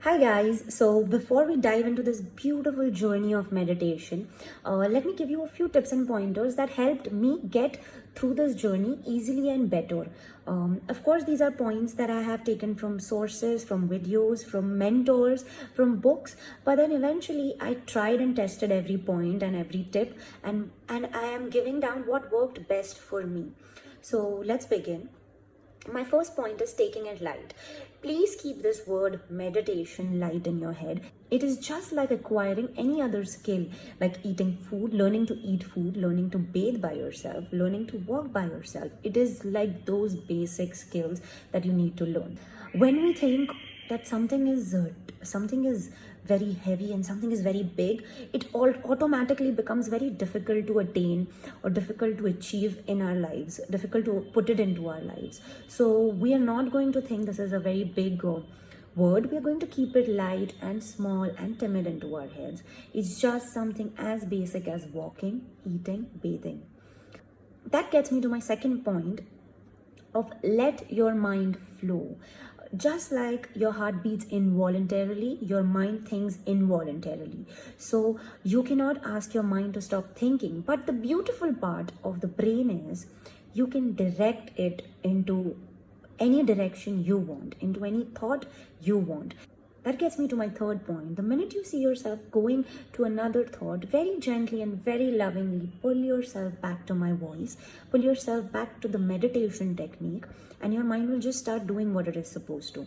Hi guys, so before we dive into this beautiful journey of meditation, let me give you a few tips and pointers that helped me get through this journey easily and better. Of course, these are points that I have taken from sources, from videos, from mentors, from books, but then eventually I tried and tested every point and every tip, and I am giving down what worked best for me. So let's begin. My first point is taking it light. Please keep this word meditation light in your head. It is just like acquiring any other skill, like eating food, learning to eat food, learning to bathe by yourself, learning to walk by yourself. It is like those basic skills that you need to learn. When we think that something is very heavy and something is very big, it all automatically becomes very difficult to attain or difficult to achieve in our lives, difficult to put it into our lives. So we are not going to think this is a very big word. We are going to keep it light and small and timid into our heads. It's just something as basic as walking, eating, bathing. That gets me to my second point of let your mind flow. Just like your heart beats involuntarily, your mind thinks involuntarily. So you cannot ask your mind to stop thinking. But the beautiful part of the brain is you can direct it into any direction you want, into any thought you want. That gets me to my third point. The minute you see yourself going to another thought, very gently and very lovingly pull yourself back to my voice, pull yourself back to the meditation technique, and your mind will just start doing what it is supposed to.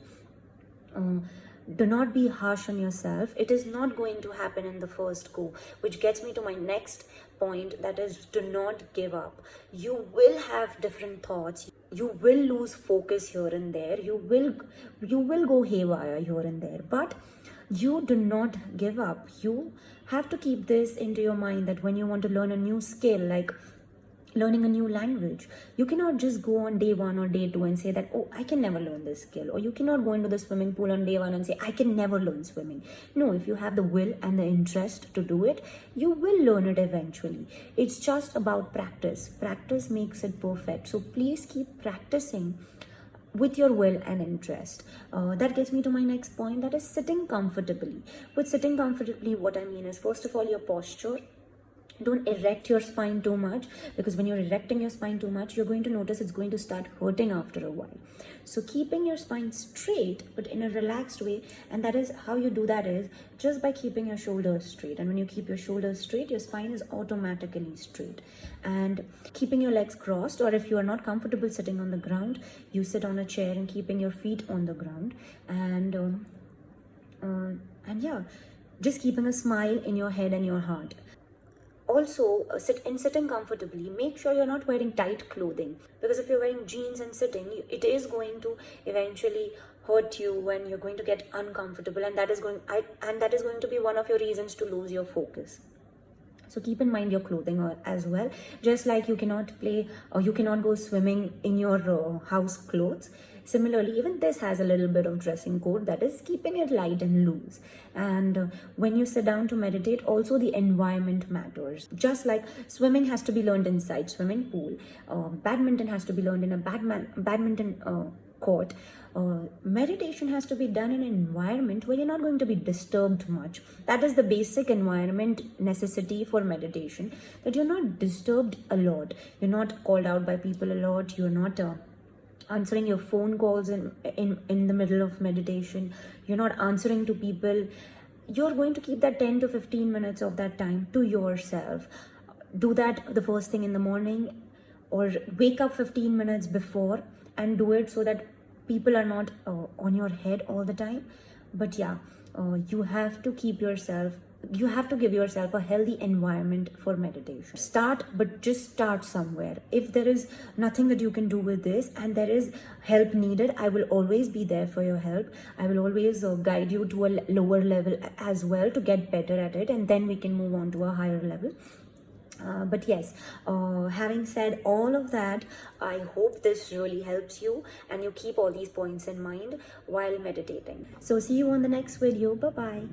Do not be harsh on yourself. It is not going to happen in the first go, which gets me to my next point, that is, do not give up. You will have different thoughts. You will lose focus here and there. You will go haywire here and there, but you do not give up. You have to keep this into your mind that when you want to learn a new skill, like learning a new language, you cannot just go on day one or day two and say that, oh, I can never learn this skill. Or you cannot go into the swimming pool on day one and say, I can never learn swimming. No, if you have the will and the interest to do it, you will learn it eventually. It's just about practice. Practice makes it perfect. So please keep practicing with your will and interest. That gets me to my next point, that is sitting comfortably. With sitting comfortably, what I mean is, first of all, your posture. Don't erect your spine too much, because when you're erecting your spine too much, you're going to notice it's going to start hurting after a while. So keeping your spine straight but in a relaxed way, and that is how you do that is just by keeping your shoulders straight. And when you keep your shoulders straight, your spine is automatically straight. And keeping your legs crossed, or if you are not comfortable sitting on the ground, you sit on a chair and keeping your feet on the ground. And yeah, just keeping a smile in your head and your heart. Also, sitting comfortably, make sure you're not wearing tight clothing, because if you're wearing jeans and sitting, it is going to eventually hurt you when you're going to get uncomfortable, and that is going to be one of your reasons to lose your focus. So keep in mind your clothing as well. Just like you cannot play or you cannot go swimming in your house clothes. Similarly, even this has a little bit of dressing code, that is keeping it light and loose. And when you sit down to meditate, also the environment matters. Just like swimming has to be learned inside swimming pool, badminton has to be learned in a badminton court. Meditation has to be done in an environment where you're not going to be disturbed much. That is the basic environment necessity for meditation, that you're not disturbed a lot, you're not called out by people a lot, you're not answering your phone calls in the middle of meditation, you're not answering to people. You're going to keep that 10 to 15 minutes of that time to yourself. Do that the first thing in the morning, or wake up 15 minutes before and do it, so that people are not on your head all the time. But yeah, you have to give yourself a healthy environment for meditation. But just start somewhere. If there is nothing that you can do with this and there is help needed, I will always be there for your help. I will always guide you to a lower level as well to get better at it, and then we can move on to a higher level. But yes, having said all of that, I hope this really helps you and you keep all these points in mind while meditating. So see you on the next video. Bye bye.